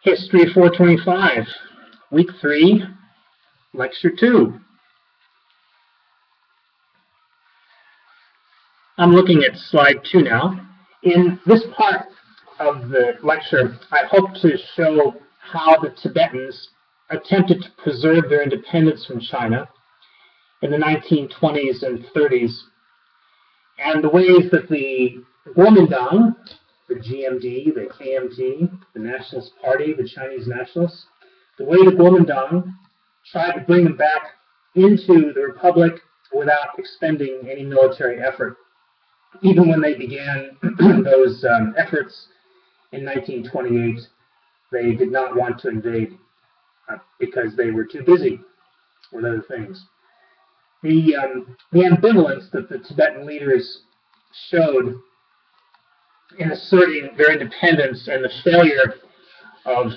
History 425, Week 3, Lecture 2. I'm looking at slide 2 now. In this part of the lecture, I hope to show how the Tibetans attempted to preserve their independence from China in the 1920s and 30s, and the ways that the Kuomintang, the GMD, the KMT, the Nationalist Party, the Chinese Nationalists, the way the Kuomintang tried to bring them back into the Republic without expending any military effort. Even when they began those efforts in 1928, they did not want to invade because they were too busy with other things. The ambivalence that the Tibetan leaders showed in asserting their independence and the failure of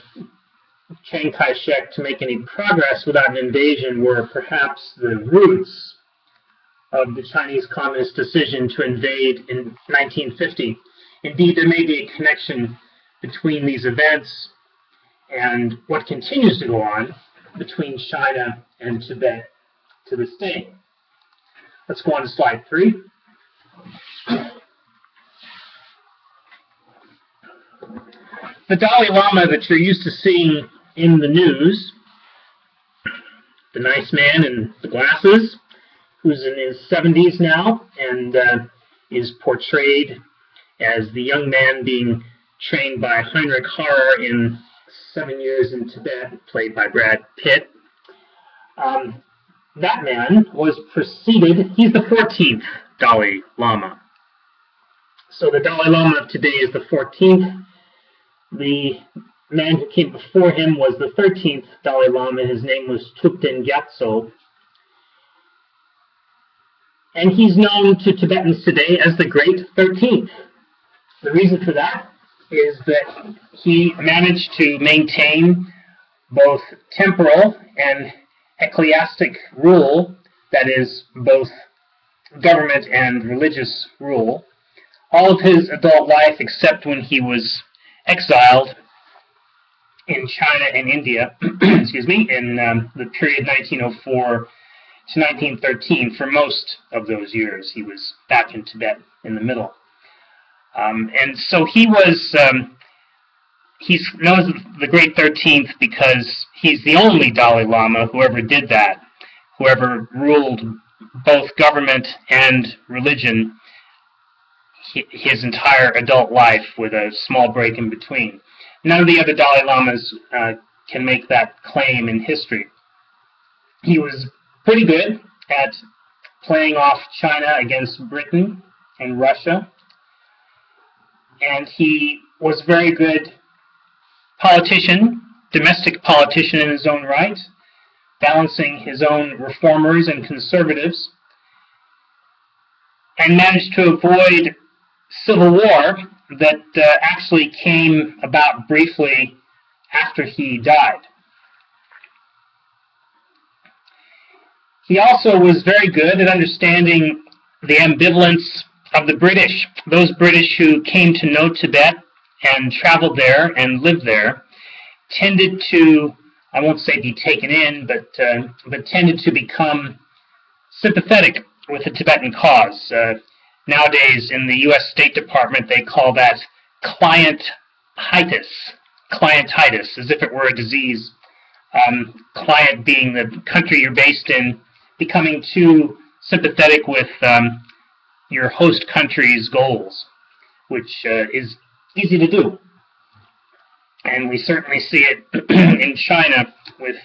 Chiang Kai-shek to make any progress without an invasion were perhaps the roots of the Chinese Communist decision to invade in 1950. Indeed, there may be a connection between these events and what continues to go on between China and Tibet to this day. Let's go on to slide 3. The Dalai Lama that you're used to seeing in the news, the nice man in the glasses, who's in his 70s now and is portrayed as the young man being trained by Heinrich Harrer in 7 Years in Tibet, played by Brad Pitt. That man was preceded, he's the 14th Dalai Lama. So the Dalai Lama of today is the 14th. The man who came before him was the 13th Dalai Lama. His name was Thupten Gyatso. And he's known to Tibetans today as the Great 13th. The reason for that is that he managed to maintain both temporal and ecclesiastic rule, that is, both government and religious rule, all of his adult life except when he was exiled in China and India, excuse me, in the period 1904 to 1913. For most of those years, he was back in Tibet in the middle. And so he was, he's known as the Great 13th because he's the only Dalai Lama who ever did that, who ever ruled both government and religion his entire adult life with a small break in between. None of the other Dalai Lamas can make that claim in history. He was pretty good at playing off China against Britain and Russia, and he was a very good politician, domestic politician in his own right, balancing his own reformers and conservatives, and managed to avoid civil war that actually came about briefly after he died. He also was very good at understanding the ambivalence of the British. Those British who came to know Tibet and traveled there and lived there tended to, I won't say be taken in, but tended to become sympathetic with the Tibetan cause. Nowadays, in the U.S. State Department, they call that clientitis, as if it were a disease. Client being the country you're based in, becoming too sympathetic with your host country's goals, which is easy to do. And we certainly see it in China with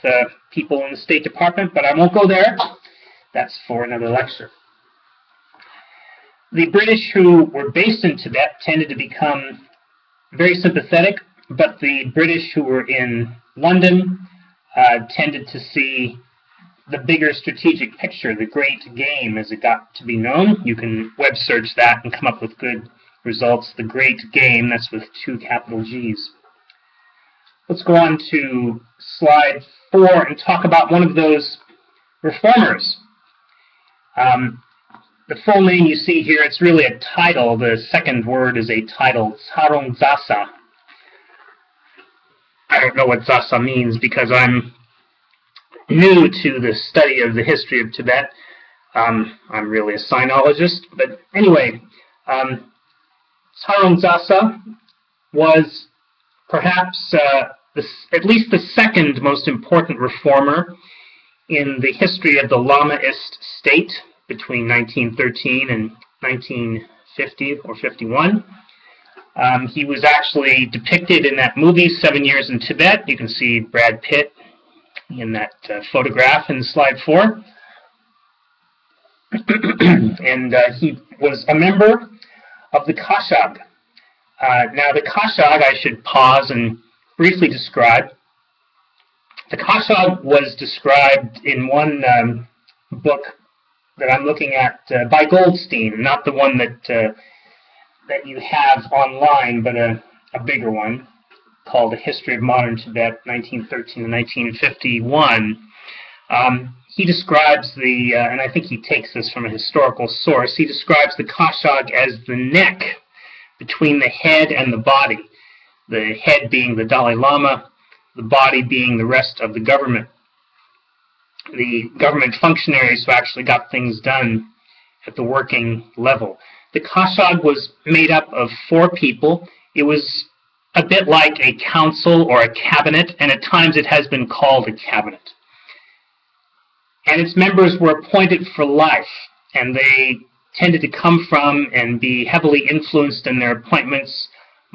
people in the State Department, but I won't go there. That's for another lecture. The British who were based in Tibet tended to become very sympathetic, but the British who were in London tended to see the bigger strategic picture, the great game as it got to be known. You can web search that and come up with good results. The great game, that's with 2 capital G's. Let's go on to slide 4 and talk about one of those reformers. The full name you see here, it's really a title. The second word is a title, Tsarong Zasa. I don't know what Zasa means because I'm new to the study of the history of Tibet. I'm really a sinologist, but anyway, Sarong Zasa was perhaps at least the second most important reformer in the history of the Lamaist state between 1913 and 1950 or 51. He was actually depicted in that movie, 7 Years in Tibet. You can see Brad Pitt in that photograph in slide 4. And he was a member of the Kashag. Now, the Kashag, I should pause and briefly describe. The Kashag was described in one book that I'm looking at by Goldstein, not the one that you have online, but a bigger one called A History of Modern Tibet, 1913 to 1951. He describes and I think he takes this from a historical source, he describes the Kashag as the neck between the head and the body, the head being the Dalai Lama, the body being the rest of the government functionaries who actually got things done at the working level. The Kashag was made up of 4 people. It was a bit like a council or a cabinet, and at times it has been called a cabinet. And its members were appointed for life, and they tended to come from and be heavily influenced in their appointments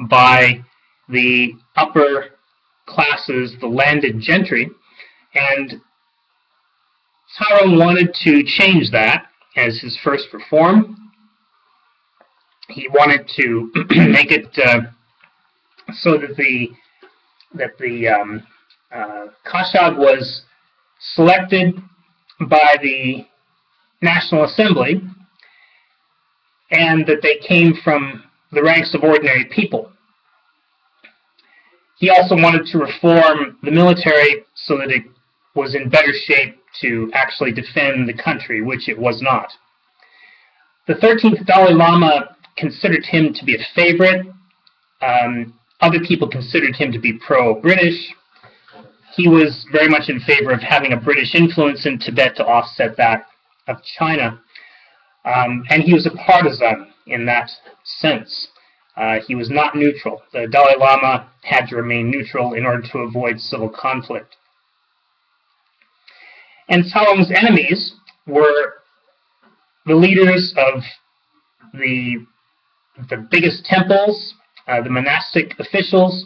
by the upper classes, the landed gentry, and Sarong wanted to change that as his first reform. He wanted to make it so that the Kashag was selected by the National Assembly and that they came from the ranks of ordinary people. He also wanted to reform the military so that it was in better shape to actually defend the country, which it was not. The 13th Dalai Lama considered him to be a favorite. Other people considered him to be pro-British. He was very much in favor of having a British influence in Tibet to offset that of China. And he was a partisan in that sense. He was not neutral. The Dalai Lama had to remain neutral in order to avoid civil conflict. And Sarong's enemies were the leaders of the biggest temples, the monastic officials,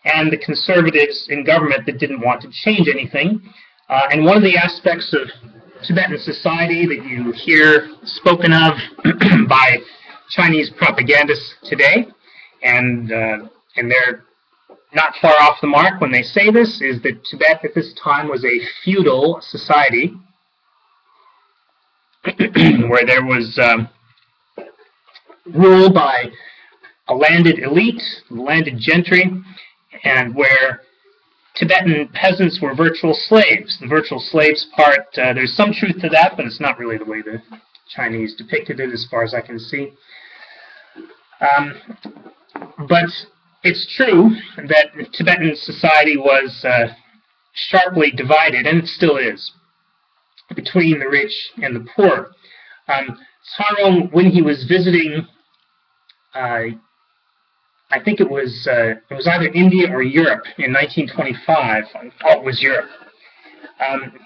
and the conservatives in government that didn't want to change anything. And one of the aspects of Tibetan society that you hear spoken of by Chinese propagandists today, and they're not far off the mark when they say this, is that Tibet at this time was a feudal society where there was rule by a landed elite, landed gentry, and where Tibetan peasants were virtual slaves. The virtual slaves part, there's some truth to that, but it's not really the way the Chinese depicted it as far as I can see. But it's true that Tibetan society was sharply divided, and it still is, between the rich and the poor. Sarong, when he was visiting, I think it was either India or Europe in 1925. Oh, it was Europe.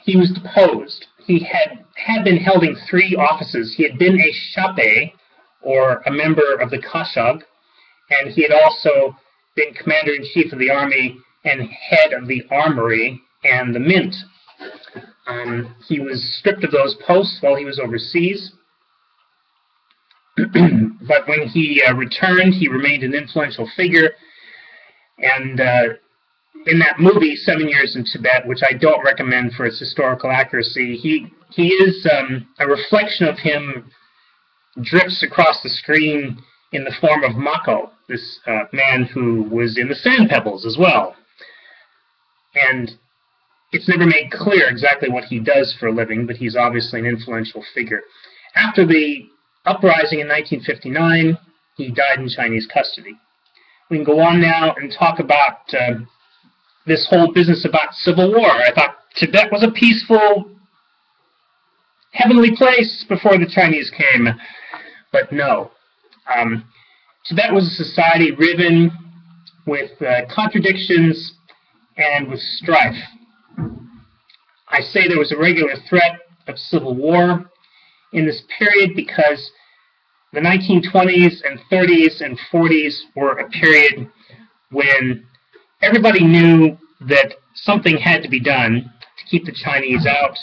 He was deposed. He had been holding 3 offices. He had been a Shape, or a member of the Kashag, and he had also been commander-in-chief of the army and head of the armory and the mint. He was stripped of those posts while he was overseas. But when he returned, he remained an influential figure. And in that movie, 7 Years in Tibet, which I don't recommend for its historical accuracy, he is a reflection of him drifts across the screen in the form of Mako, this man who was in the Sand Pebbles as well. And it's never made clear exactly what he does for a living, but he's obviously an influential figure. After the uprising in 1959, he died in Chinese custody. We can go on now and talk about this whole business about civil war. I thought Tibet was a peaceful, heavenly place before the Chinese came, but no. Tibet was a society riven with contradictions and with strife. I say there was a regular threat of civil war in this period because the 1920s and 30s and 40s were a period when everybody knew that something had to be done to keep the Chinese out,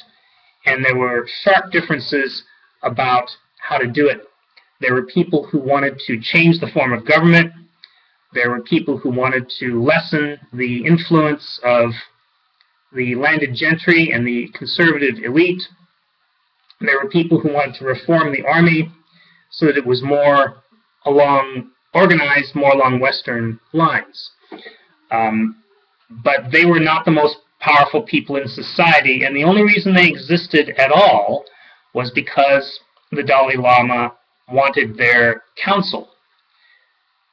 and there were sharp differences about how to do it. There were people who wanted to change the form of government. There were people who wanted to lessen the influence of the landed gentry and the conservative elite. There were people who wanted to reform the army so that it was more organized more along Western lines. But they were not the most powerful people in society, and the only reason they existed at all was because the Dalai Lama wanted their counsel.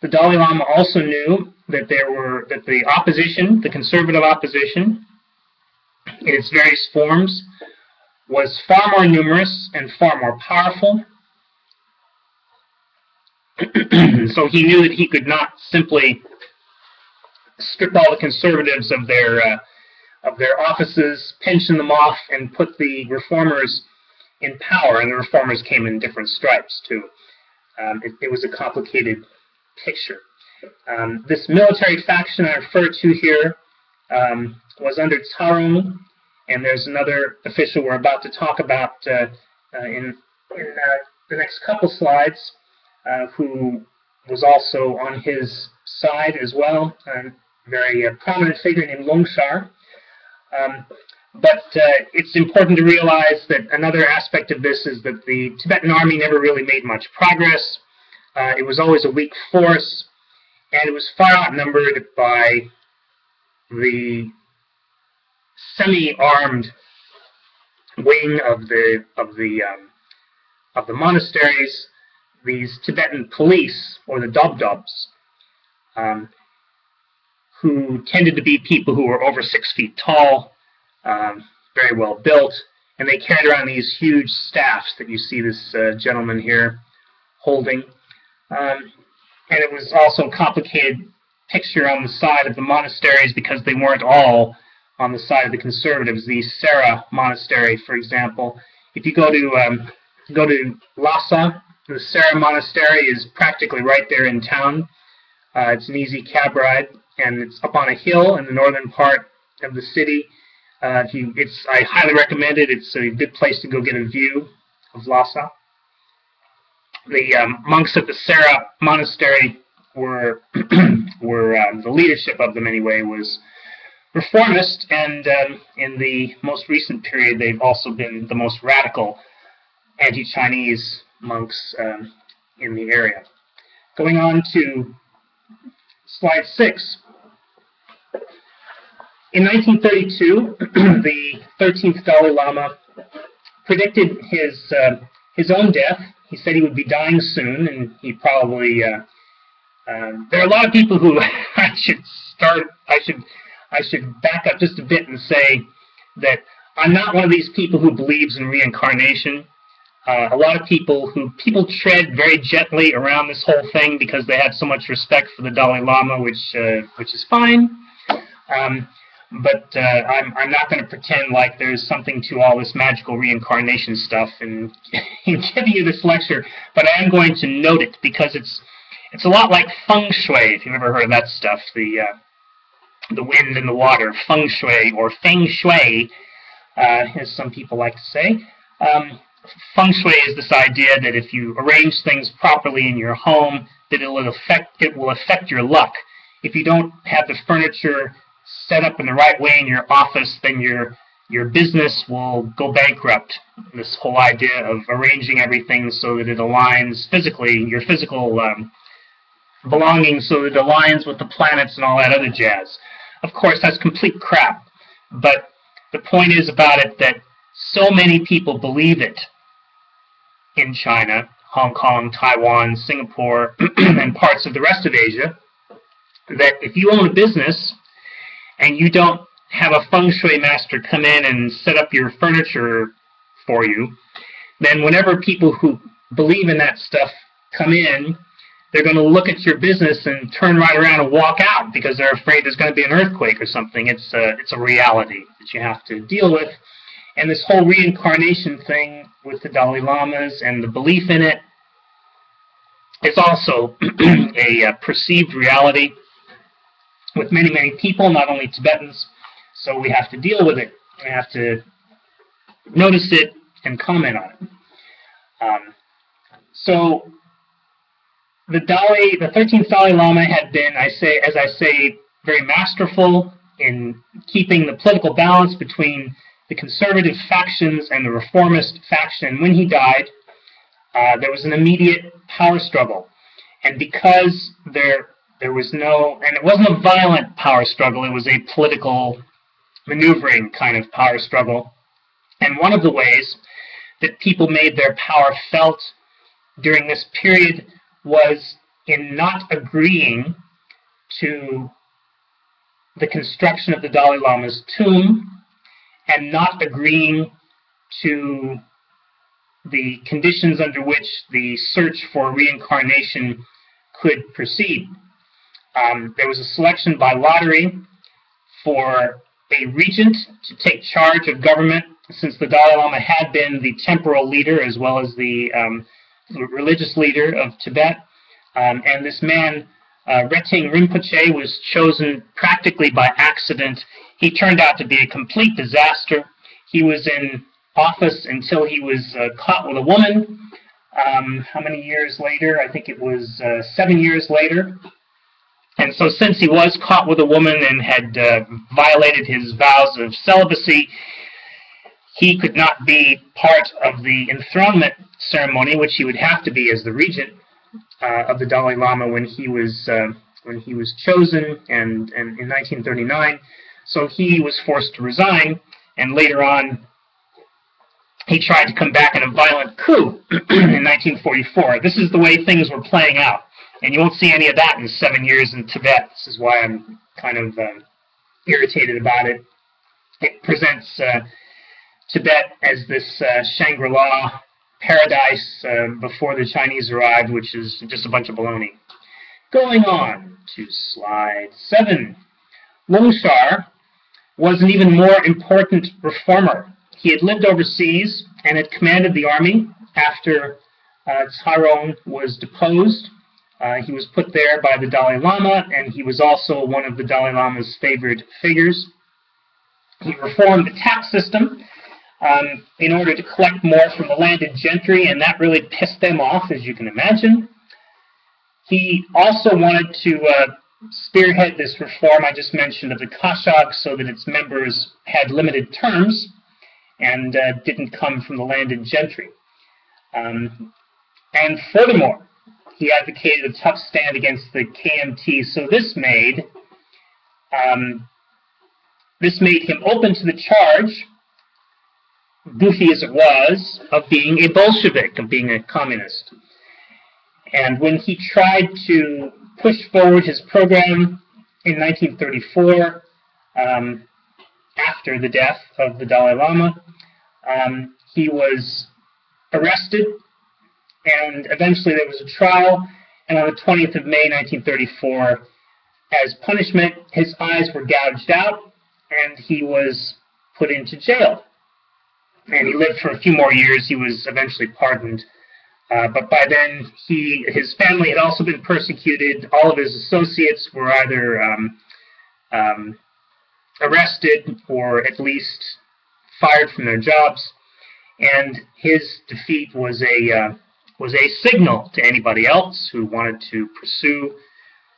The Dalai Lama also knew that the opposition, the conservative opposition, in its various forms, was far more numerous and far more powerful. So he knew that he could not simply strip all the conservatives of their offices, pension them off, and put the reformers in power. And the reformers came in different stripes too. It was a complicated picture. This military faction I refer to here was under Tsarong, and there's another official we're about to talk about in the next couple slides, who was also on his side as well, a very prominent figure named Longshar. But it's important to realize that another aspect of this is that the Tibetan army never really made much progress. It was always a weak force, and it was far outnumbered by the semi-armed wing of the monasteries, these Tibetan police, or the Dobdobs, who tended to be people who were over 6 feet tall, very well built, and they carried around these huge staffs that you see this gentleman here holding. And it was also a complicated picture on the side of the monasteries because they weren't all on the side of the conservatives. The Sera monastery, for example, if you go to Lhasa, the Sera monastery is practically right there in town. It's an easy cab ride, and it's up on a hill in the northern part of the city. I highly recommend it. It's a good place to go get a view of Lhasa. The monks at the Sera monastery were the leadership of them anyway was reformist, and in the most recent period they've also been the most radical anti-Chinese monks in the area. Going on to slide 6. In 1932, the 13th Dalai Lama predicted his own death. He said he would be dying soon, and he probably... there are a lot of people who I should back up just a bit and say that I'm not one of these people who believes in reincarnation. A lot of people tread very gently around this whole thing because they have so much respect for the Dalai Lama, which is fine. But I'm not going to pretend like there's something to all this magical reincarnation stuff in giving you this lecture. But I am going to note it because it's a lot like feng shui, if you've ever heard of that stuff. The wind and the water, feng shui or feng shui, as some people like to say. Feng shui is this idea that if you arrange things properly in your home, that it will affect your luck. If you don't have the furniture set up in the right way in your office, then your business will go bankrupt. This whole idea of arranging everything so that it aligns physically, your physical belongings, so that it aligns with the planets and all that other jazz. Of course, that's complete crap. But the point is about it that so many people believe it in China, Hong Kong, Taiwan, Singapore, and parts of the rest of Asia, that if you own a business and you don't have a feng shui master come in and set up your furniture for you, then whenever people who believe in that stuff come in, they're going to look at your business and turn right around and walk out because they're afraid there's going to be an earthquake or something. It's a reality that you have to deal with. And this whole reincarnation thing with the Dalai Lamas and the belief in it is also a perceived reality with many, many people, not only Tibetans. So we have to deal with it. We have to notice it and comment on it. So the 13th Dalai Lama had been, as I say, very masterful in keeping the political balance between the conservative factions and the reformist faction. When he died, there was an immediate power struggle. And because there was no, and it wasn't a violent power struggle, it was a political maneuvering kind of power struggle. And one of the ways that people made their power felt during this period was in not agreeing to the construction of the Dalai Lama's tomb and not agreeing to the conditions under which the search for reincarnation could proceed. There was a selection by lottery for a regent to take charge of government, since the Dalai Lama had been the temporal leader as well as the religious leader of Tibet. And this man, Reting Rinpoche, was chosen practically by accident. He turned out to be a complete disaster. He was in office until he was caught with a woman. How many years later? I think it was 7 years later. And so since he was caught with a woman and had violated his vows of celibacy, he could not be part of the enthronement ceremony, which he would have to be as the regent of the Dalai Lama when he was chosen, and in 1939. So he was forced to resign, and later on he tried to come back in a violent coup in 1944. This is the way things were playing out, and you won't see any of that in 7 years in Tibet. This is why I'm kind of irritated about it. It presents Tibet as this Shangri-La paradise before the Chinese arrived, which is just a bunch of baloney. Going on to slide 7. Longshar was an even more important reformer. He had lived overseas and had commanded the army after Tsaron was deposed. He was put there by the Dalai Lama, and he was also one of the Dalai Lama's favored figures. He reformed the tax system in order to collect more from the landed gentry, and that really pissed them off, as you can imagine. He also wanted to spearhead this reform I just mentioned of the Kashag so that its members had limited terms and didn't come from the landed gentry. And furthermore, he advocated a tough stand against the KMT, so this made him open to the charge, goofy as it was, of being a Bolshevik, of being a communist. And when he tried to push forward his program in 1934, after the death of the Dalai Lama, he was arrested, and eventually there was a trial, and on the 20th of May 1934, as punishment, his eyes were gouged out, and he was put into jail. And he lived for a few more years. He was eventually pardoned. But by then, his family had also been persecuted. All of his associates were either arrested or at least fired from their jobs. And his defeat was a signal to anybody else who wanted to pursue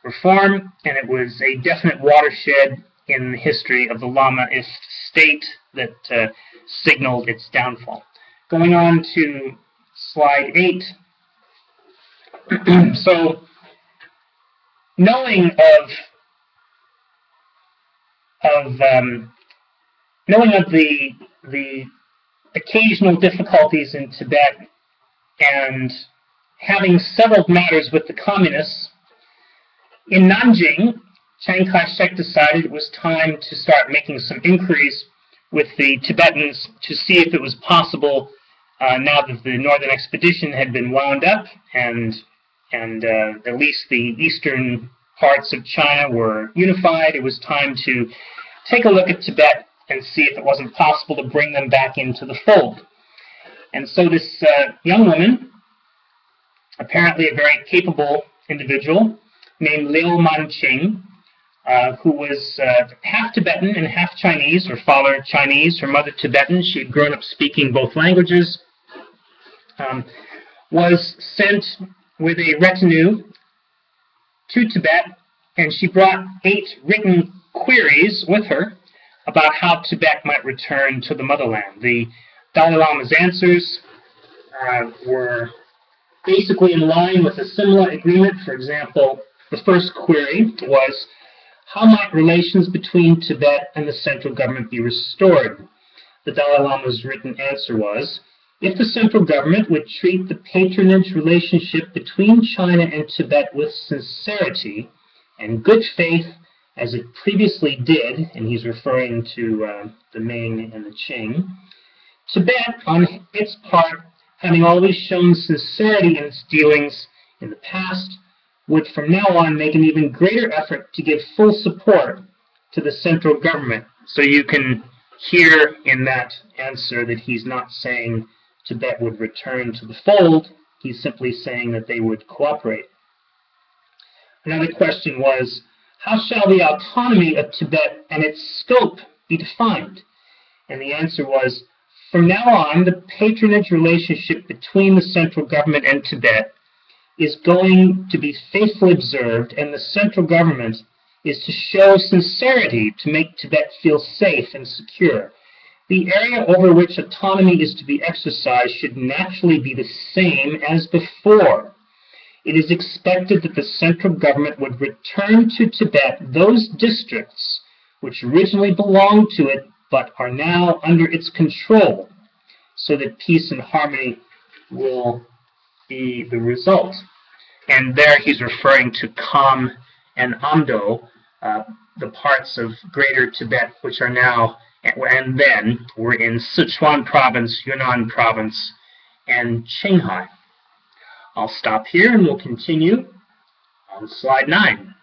reform, and it was a definite watershed in the history of the Lamaist state that signaled its downfall. Going on to slide 8. So, knowing of the occasional difficulties in Tibet and having settled matters with the communists, in Nanjing, Chiang Kai-shek decided it was time to start making some inquiries with the Tibetans to see if it was possible, now that the Northern Expedition had been wound up and at least the eastern parts of China were unified, it was time to take a look at Tibet and see if it wasn't possible to bring them back into the fold. And so this young woman, apparently a very capable individual, named Liu Manqing, who was half Tibetan and half Chinese, her father Chinese, her mother Tibetan. She had grown up speaking both languages, was sent with a retinue to Tibet, and she brought 8 written queries with her about how Tibet might return to the motherland. The Dalai Lama's answers were basically in line with a similar agreement. For example, the first query was, how might relations between Tibet and the central government be restored? The Dalai Lama's written answer was, if the central government would treat the patronage relationship between China and Tibet with sincerity and good faith as it previously did, and he's referring to the Ming and the Qing, Tibet, on its part, having always shown sincerity in its dealings in the past, would from now on make an even greater effort to give full support to the central government. So you can hear in that answer that he's not saying Tibet would return to the fold, he's simply saying that they would cooperate. Another question was, how shall the autonomy of Tibet and its scope be defined? And the answer was, from now on, the patronage relationship between the central government and Tibet is going to be faithfully observed, and the central government is to show sincerity to make Tibet feel safe and secure. The area over which autonomy is to be exercised should naturally be the same as before. It is expected that the central government would return to Tibet those districts which originally belonged to it but are now under its control, so that peace and harmony will be the result. And there he's referring to Kham and Amdo, the parts of Greater Tibet which are now and then were in Sichuan province, Yunnan province, and Qinghai. I'll stop here and we'll continue on slide 9.